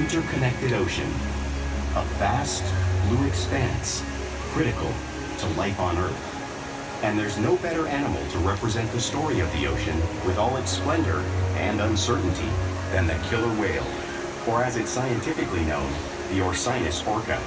interconnected ocean, a vast blue expanse critical to life on Earth. And there's no better animal to represent the story of the ocean with all its splendor and uncertainty than the killer whale, or as it's scientifically known, the Orcinus orca.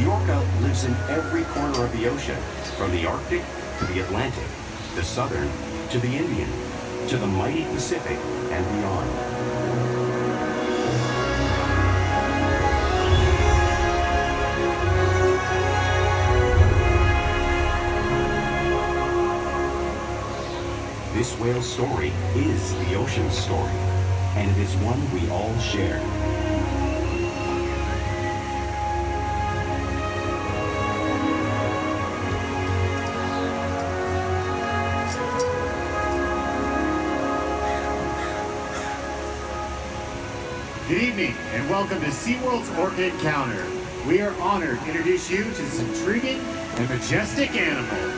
The orca lives in every corner of the ocean, from the Arctic to the Atlantic, the Southern to the Indian, to the mighty Pacific and beyond. This whale's story is the ocean's story, and it is one we all share. Good evening, and welcome to SeaWorld's Orca Encounter. We are honored to introduce you to this intriguing and majestic animal.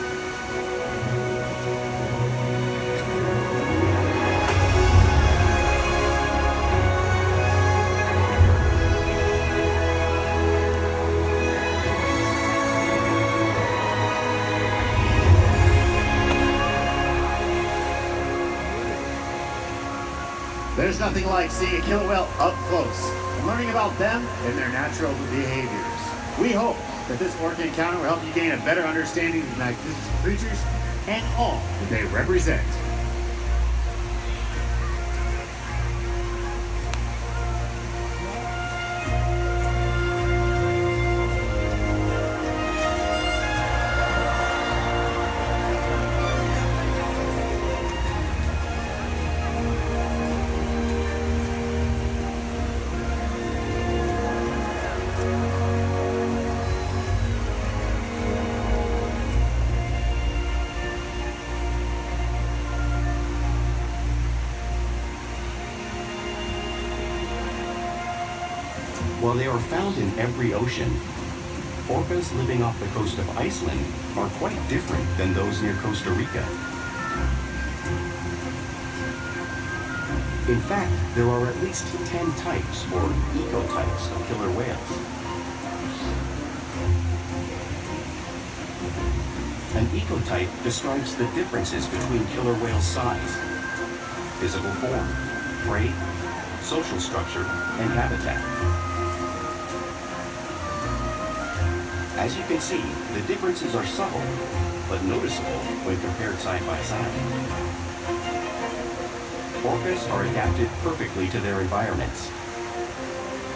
There's nothing like seeing a killer whale up close and learning about them and their natural behaviors. We hope that this Orca encounter will help you gain a better understanding of the magnificent creatures and all that they represent. While they are found in every ocean, orcas living off the coast of Iceland are quite different than those near Costa Rica. In fact, there are at least 10 types, or ecotypes, of killer whales. An ecotype describes the differences between killer whales' size, physical form, prey, social structure, and habitat. As you can see, the differences are subtle, but noticeable when compared side by side. Orcas are adapted perfectly to their environments.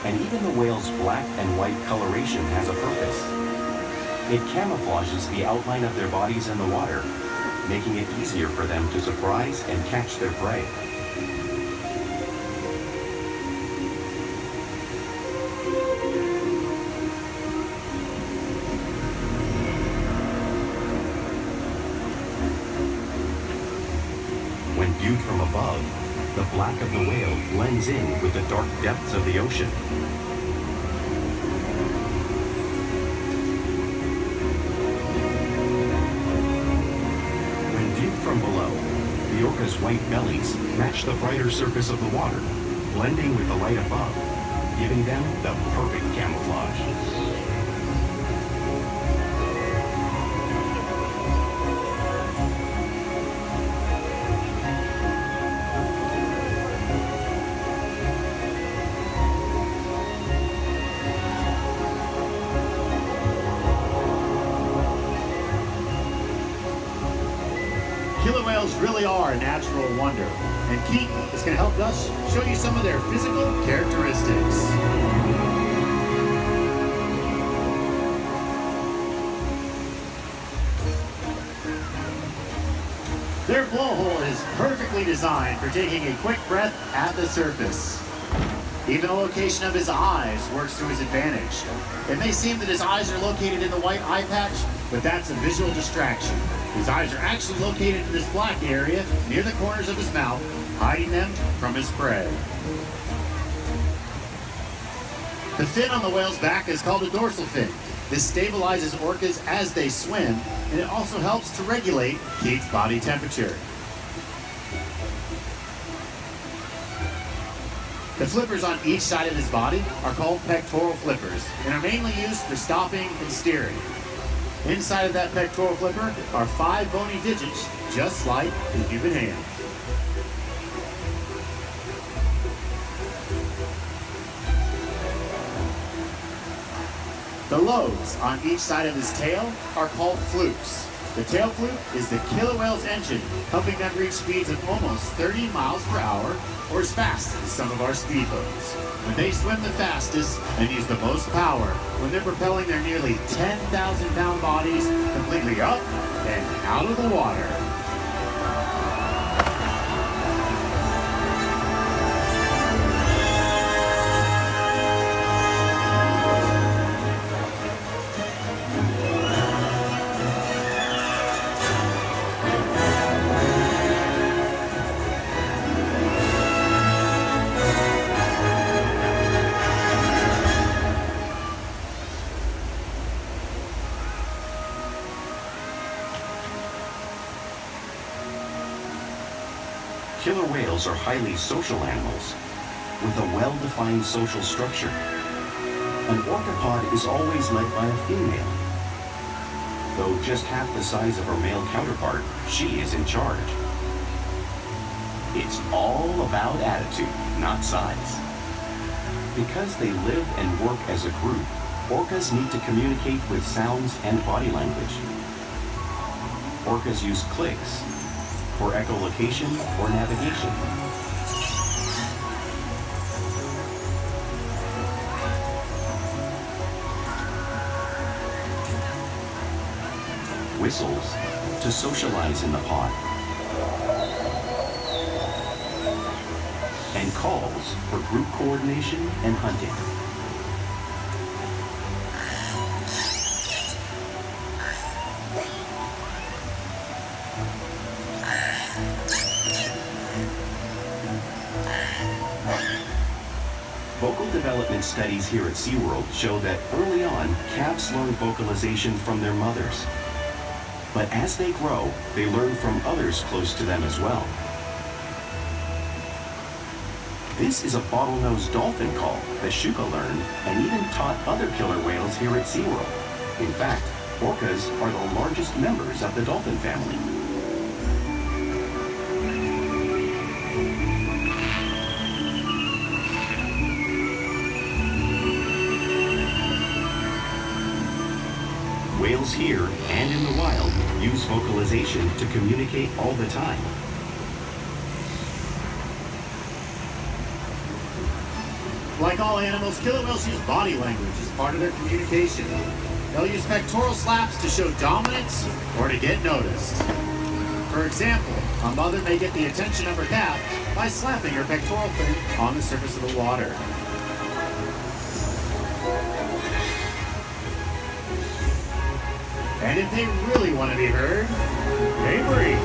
And even the whale's black and white coloration has a purpose. It camouflages the outline of their bodies in the water, making it easier for them to surprise and catch their prey. When viewed from above, the black of the whale blends in with the dark depths of the ocean. When viewed from below, the orca's white bellies match the brighter surface of the water, blending with the light above, giving them the perfect camouflage. Killer whales really are a natural wonder, and Keith is going to help us show you some of their physical characteristics. Their blowhole is perfectly designed for taking a quick breath at the surface. Even the location of his eyes works to his advantage. It may seem that his eyes are located in the white eye patch, but that's a visual distraction. His eyes are actually located in this black area near the corners of his mouth, hiding them from his prey. The fin on the whale's back is called a dorsal fin. This stabilizes orcas as they swim, and it also helps to regulate Keith's body temperature. The flippers on each side of his body are called pectoral flippers and are mainly used for stopping and steering. Inside of that pectoral flipper are 5 bony digits, just like the human hand. The lobes on each side of his tail are called flukes. The tail fluke is the killer whale's engine, helping them reach speeds of almost 30 miles per hour, or as fast as some of our speedboats. When they swim the fastest and use the most power, when they're propelling their nearly 10,000-pound bodies completely up and out of the water. Killer whales are highly social animals with a well-defined social structure. An orcapod is always led by a female. Though just half the size of her male counterpart, she is in charge. It's all about attitude, not size. Because they live and work as a group, orcas need to communicate with sounds and body language. Orcas use clicks for echolocation or navigation. Whistles to socialize in the pod. And calls for group coordination and hunting. Vocal development studies here at SeaWorld show that early on, calves learn vocalization from their mothers. But as they grow, they learn from others close to them as well. This is a bottlenose dolphin call that Shuka learned and even taught other killer whales here at SeaWorld. In fact, orcas are the largest members of the dolphin family. Whales here and in the wild use vocalization to communicate all the time. Like all animals, killer whales use body language as part of their communication. They'll use pectoral slaps to show dominance or to get noticed. For example, a mother may get the attention of her calf by slapping her pectoral fin on the surface of the water. And if they really want to be heard, they breach.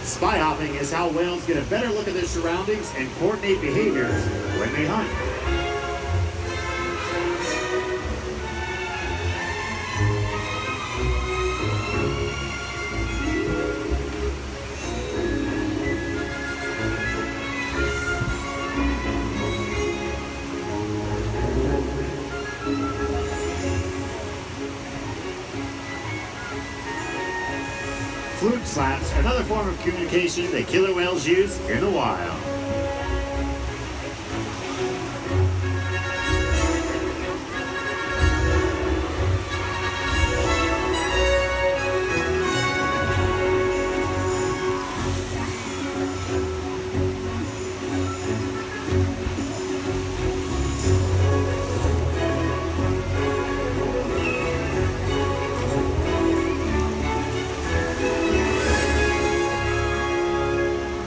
Spy hopping is how whales get a better look at their surroundings and coordinate behaviors when they hunt. Fluke slaps are another form of communication that killer whales use in the wild.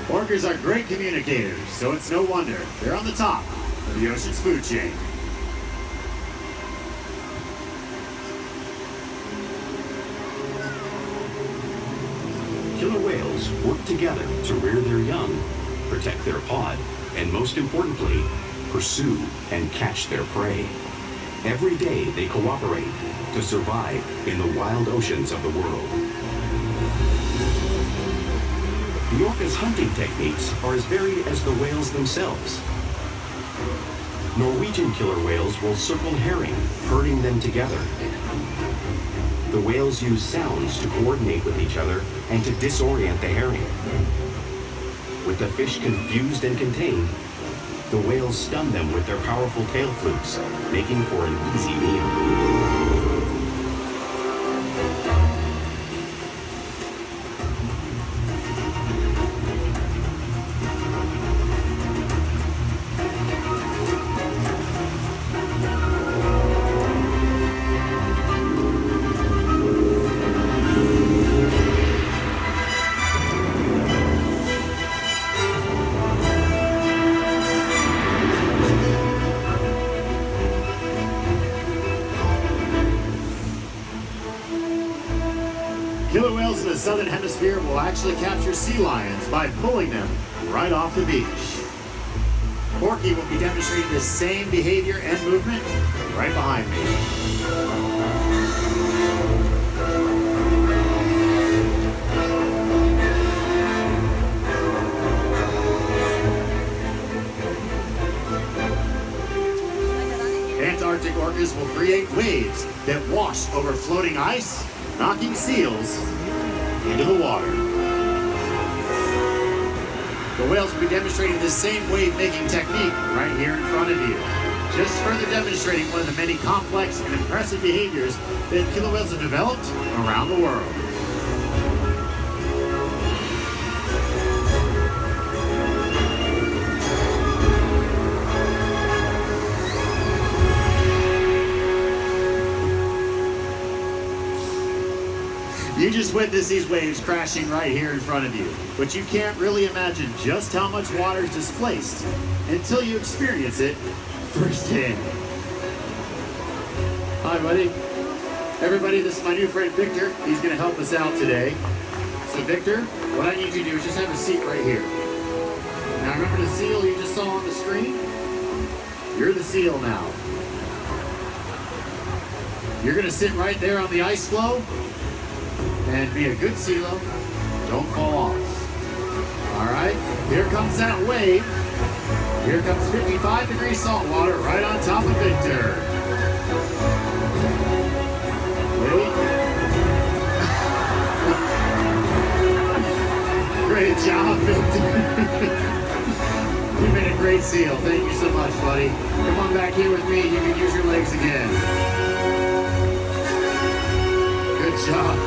Orcas are great communicators, so it's no wonder they're on the top of the ocean's food chain. Killer whales work together to rear their young, protect their pod, and most importantly, pursue, and catch their prey. Every day they cooperate to survive in the wild oceans of the world. The orca's hunting techniques are as varied as the whales themselves. Norwegian killer whales will circle herring, herding them together. The whales use sounds to coordinate with each other and to disorient the herring. With the fish confused and contained, the whales stun them with their powerful tail flukes, making for an easy meal. Killer whales in the southern hemisphere will actually capture sea lions by pulling them right off the beach. Porky will be demonstrating the same behavior and movement right behind me. Antarctic orcas will create waves that wash over floating ice, knocking seals into the water. The whales will be demonstrating the same wave-making technique right here in front of you, just further demonstrating one of the many complex and impressive behaviors that killer whales have developed around the world. You just witnessed these waves crashing right here in front of you, but you can't really imagine just how much water is displaced until you experience it firsthand. Hi, buddy. Everybody, this is my new friend Victor. He's going to help us out today. So, Victor, what I need you to do is just have a seat right here. Now, remember the seal you just saw on the screen? You're the seal now. You're going to sit right there on the ice floe and be a good sealo. Don't fall off. All right, here comes that wave. Here comes 55-degree salt water right on top of Victor. Wait. Great job, Victor. You've been a great seal. Thank you so much, buddy. Come on back here with me. You can use your legs again. Good job.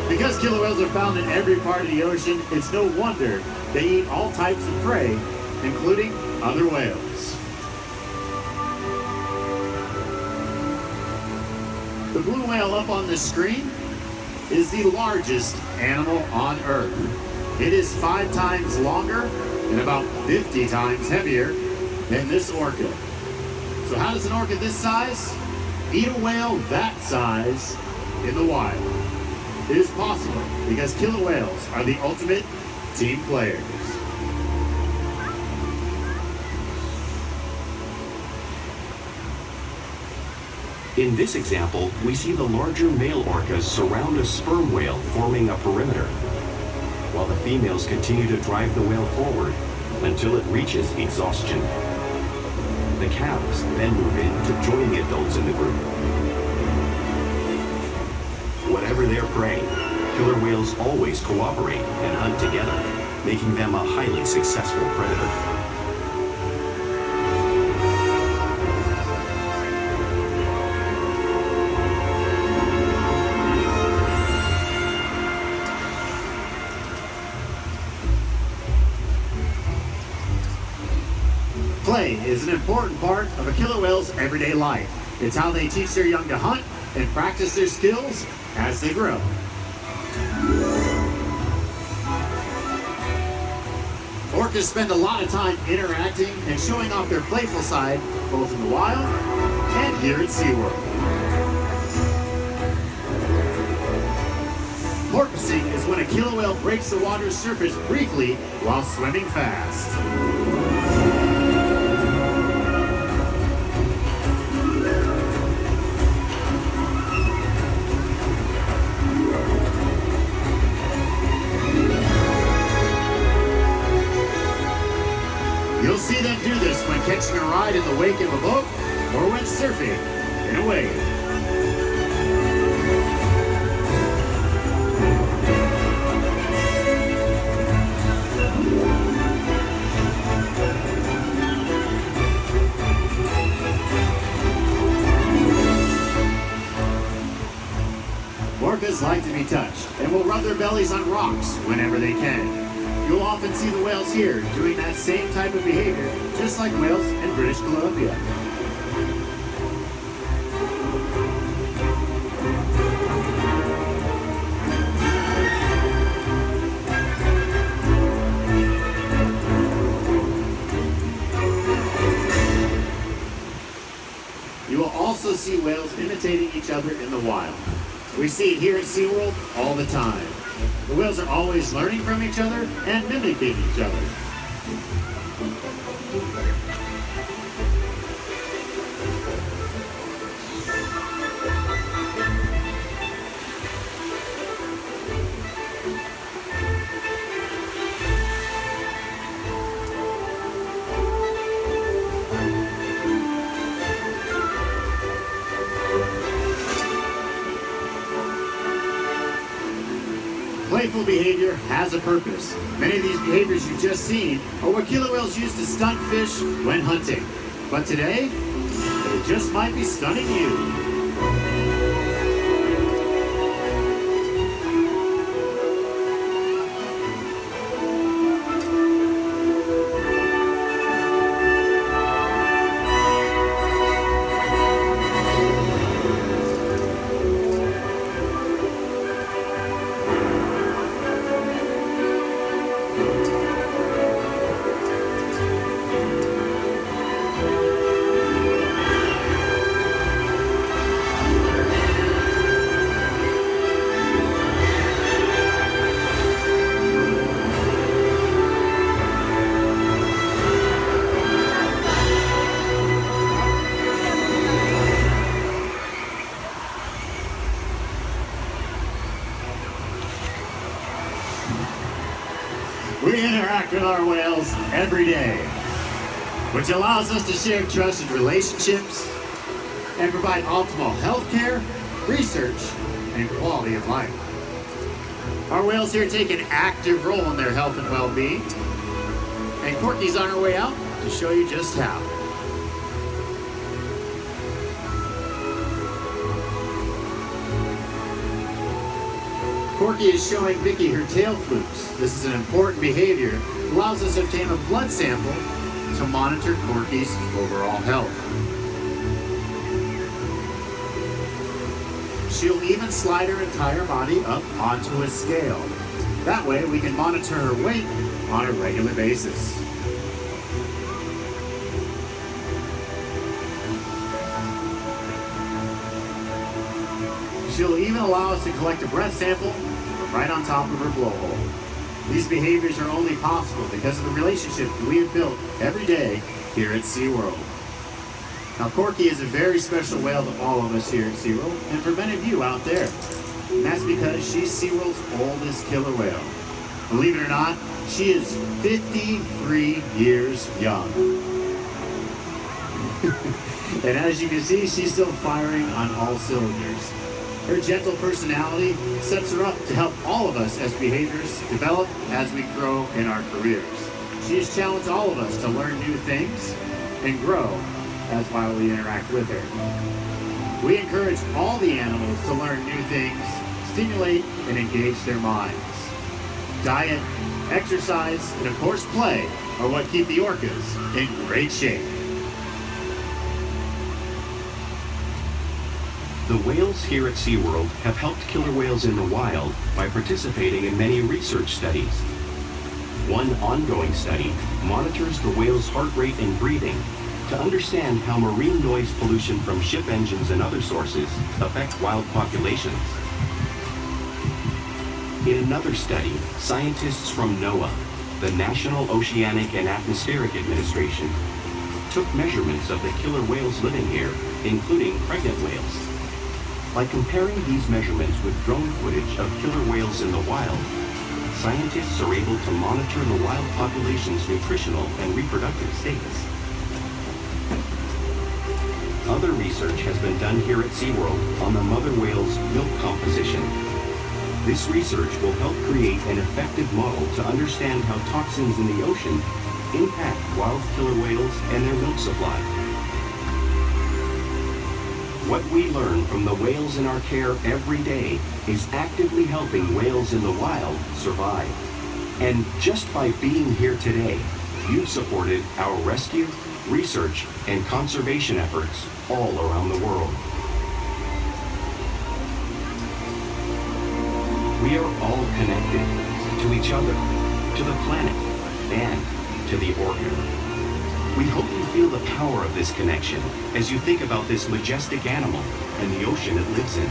Because killer whales are found in every part of the ocean, it's no wonder they eat all types of prey, including other whales. The blue whale up on the screen is the largest animal on Earth. It is 5 times longer and about 50 times heavier than this orca. So how does an orca this size eat a whale that size in the wild? It is possible because killer whales are the ultimate team players. In this example, we see the larger male orcas surround a sperm whale, forming a perimeter, while the females continue to drive the whale forward until it reaches exhaustion. The calves then move in to join the adults in the group. Whatever their prey, killer whales always cooperate and hunt together, making them a highly successful predator. Play is an important part of a killer whale's everyday life. It's how they teach their young to hunt and practice their skills as they grow. Orcas spend a lot of time interacting and showing off their playful side, both in the wild and here at SeaWorld. Porpoising is when a killer whale breaks the water's surface briefly while swimming fast. surfing in a wave. Orcas like to be touched and will rub their bellies on rocks whenever they can. You'll often see the whales here doing that same type of behavior, just like whales in British Columbia. You will also see whales imitating each other in the wild. We see it here at SeaWorld all the time. The whales are always learning from each other and mimicking each other. Playful behavior has a purpose. Many of these behaviors you've just seen are what killer whales use to stunt fish when hunting. But today, they just might be stunning you. We interact with our whales every day, which allows us to share trusted relationships and provide optimal health care, research, and quality of life. Our whales here take an active role in their health and well-being, and Corky's on her way out to show you just how. Corky is showing Vicky her tail flukes. This is an important behavior that allows us to obtain a blood sample to monitor Corky's overall health. She'll even slide her entire body up onto a scale. That way we can monitor her weight on a regular basis. She'll even allow us to collect a breath sample right on top of her blowhole. These behaviors are only possible because of the relationship we have built every day here at SeaWorld. Now, Corky is a very special whale to all of us here at SeaWorld, and for many of you out there. And that's because she's SeaWorld's oldest killer whale. Believe it or not, she is 53 years young. And as you can see, she's still firing on all cylinders. Her gentle personality sets her up to help all of us as behaviors develop as we grow in our careers. She has challenged all of us to learn new things and grow as while we interact with her. We encourage all the animals to learn new things, stimulate and engage their minds. Diet, exercise, and of course play are what keep the orcas in great shape. The whales here at SeaWorld have helped killer whales in the wild by participating in many research studies. One ongoing study monitors the whale's heart rate and breathing to understand how marine noise pollution from ship engines and other sources affect wild populations. In another study, scientists from NOAA, the National Oceanic and Atmospheric Administration, took measurements of the killer whales living here, including pregnant whales. By comparing these measurements with drone footage of killer whales in the wild, scientists are able to monitor the wild population's nutritional and reproductive status. Of other research has been done here at SeaWorld on the mother whale's milk composition. This research will help create an effective model to understand how toxins in the ocean impact wild killer whales and their milk supply. What we learn from the whales in our care every day is actively helping whales in the wild survive. And just by being here today, you've supported our rescue, research, and conservation efforts all around the world. We are all connected to each other, to the planet, and to the Orca. We hope you feel the power of this connection as you think about this majestic animal and the ocean it lives in.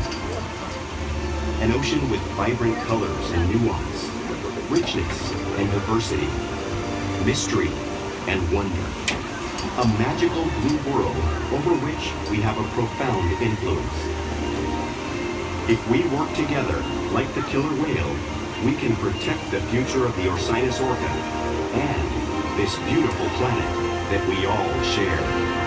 An ocean with vibrant colors and nuance, richness and diversity, mystery and wonder. A magical blue world over which we have a profound influence. If we work together like the killer whale, we can protect the future of the Orcinus orca and this beautiful planet that we all share.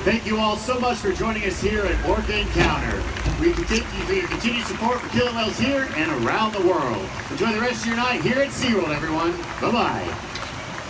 Thank you all so much for joining us here at Orca Encounter. We continue for your continued support for killer whales here and around the world. Enjoy the rest of your night here at SeaWorld, everyone. Bye-bye.